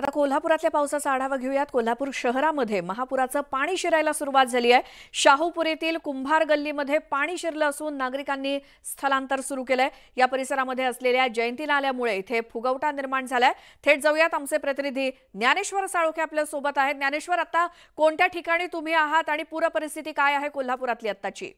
आता कोल्हापुरातल्या पावसाचा आढावा घेऊयात। कोल्हापूर शहरामध्ये महापुराचं पाणी शिरायला सुरुवात झाली आहे। शाहूपुरीतील कुंभार गल्लीमध्ये पाणी शिरलं असून नागरिकांनी स्थलांतर सुरू केलंय। या परिसरामध्ये असलेल्या जयंती नाल्यामुळे इथे फुगवटा निर्माण झालाय। थेट जाऊयात, आमचे प्रतिनिधी ज्ञानेश्वर साळुंखे आपल्या सोबत आहेत। ज्ञानेश्वर, आता कोणत्या ठिकाणी तुम्ही आहात आणि पूर परिस्थिती काय आहे कोल्हापुरातली आत्ताची?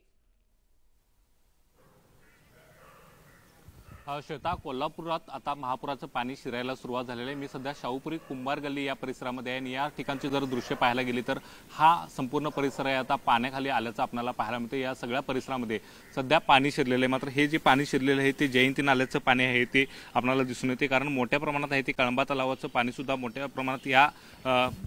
श्वेता, कोल्हापुरात आता महापुराचं पाणी शिरायला सुरुवात झालेलं आहे। मी सध्या शाहूपुरी कुंभार गल्ली या परिसरामध्ये आहे आणि या ठिकाणची जर दृश्य पाहायला गेली तर हा संपूर्ण परिसर आहे आता पाण्याखाली आल्याचं आपल्याला पाहायला मिळतं। या सगळ्या परिसरामध्ये सध्या पाणी शिरलेलं आहे। मात्र हे जे पाणी शिरलेलं आहे ते जयंती नाल्याचं पाणी आहे ते आपल्याला दिसून येते, कारण मोठ्या प्रमाणात आहे ते कळंबा तलावाचं पाणी सुद्धा मोठ्या प्रमाणात या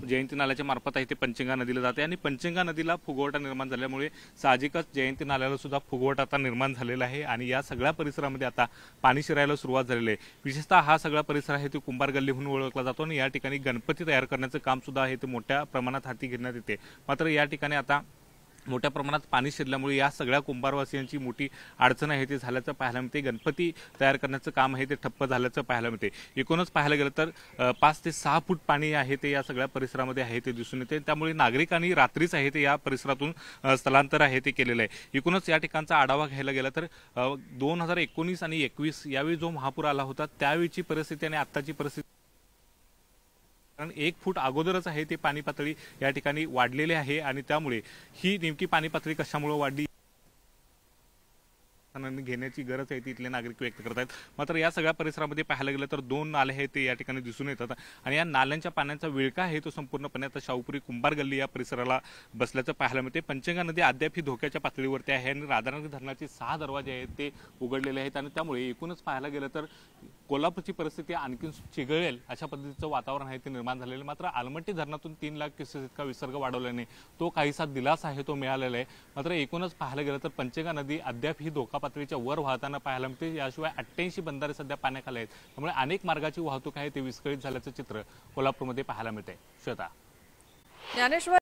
जयंती नाल्याच्या मार्फत आहे ते पंचगंगा नदीला जाते आणि पंचगंगा नदीला फुगवटा निर्माण झाल्यामुळे साहजिकच जयंती नाल्याला सुद्धा फुगवटा आता निर्माण झालेला आहे आणि या सगळ्या परिसरामध्ये आता पाणी शिरायला सुरुवात झालेली आहे। विशेषतः हा सगळा परिसर आहे तो कुंभार गल्ली म्हणून ओळखला जातो आणि या ठिकाणी गणपती तयार करण्याचं काम सुद्धा आहे ते मोठ्या प्रमाणात हाती घेण्यात येते। मात्र या ठिकाणी आता मोठ्या प्रमाणात पाणी शिरल्यामुळे या सगळ्या कुंभारवासियांची मोठी अडचण आहे ते झाल्याचं पाहायला मिळते। गणपती तयार करण्याचं काम आहे ते ठप्प झाल्याचं पाहायला मिळते। एकूणच पाहायला गेलं तर 5 ते 6 फूट पाणी आहे ते या सगळ्या परिसरामध्ये आहे ते दिसून येते। त्यामुळे नागरिकांनी रात्रीच आहे ते या परिसरातून स्थलांतर आहे ते केलेलं आहे। एकूणच या ठिकाणचा आढावा घ्यायला गेला तर 2019 आणि 21 यावेळी जो महापूर आला होता त्यावेळीची परिस्थिती आणि आत्ताची परिस्थिती, कारण 1 फूट अगोदरच आहे ते पाणी पातळी या ठिकाणी वाढलेली आहे आणि त्यामुळे ही नेमकी पाणी पातळी कशामुळे वाढली घेण्याची गरज आहे ती इथले नागरिक व्यक्त करत आहेत। मात्र या सगळ्या परिसरामध्ये पाहायला गेलं तर 2 नाले आहेत ते या ठिकाणी दिसून येतात आणि या नाल्यांच्या पाण्याचा विळखा आहे तो संपूर्णपणे आता शाहूपुरी कुंभार गल्ली या परिसराला बसल्याचं पाहायला मिळते। पंचगंगा नदी अद्याप ही धोक्याच्या पातळीवरती आहे आणि राधानगरी धरणाचे 6 दरवाजे आहेत ते उघडलेले आहेत आणि त्यामुळे एकूणच पाहायला गेलं तर कोल्हापूरची परिस्थिती आणखी चिघळेल अशा पद्धतीचं वातावरण आहे ते निर्माण झालेलं। मात्र आलमट्टी धरणातून 3 लाख क्युसेस इतका विसर्ग वाढवल्याने तो काहीसा दिलासा आहे तो मिळालेला आहे। मात्र एकूणच पाहायला गेलं तर पंचगंगा नदी अद्याप ही धोका पातळीच्या वर वाहताना पाहायला मिळते। याशिवाय 88 बंधारे सध्या पाण्याखाली आहेत, त्यामुळे अनेक मार्गाची वाहतूक आहे ते विस्कळीत झाल्याचं चित्र कोल्हापूरमध्ये पाहायला मिळते। श्वेता, ज्ञानेश्वर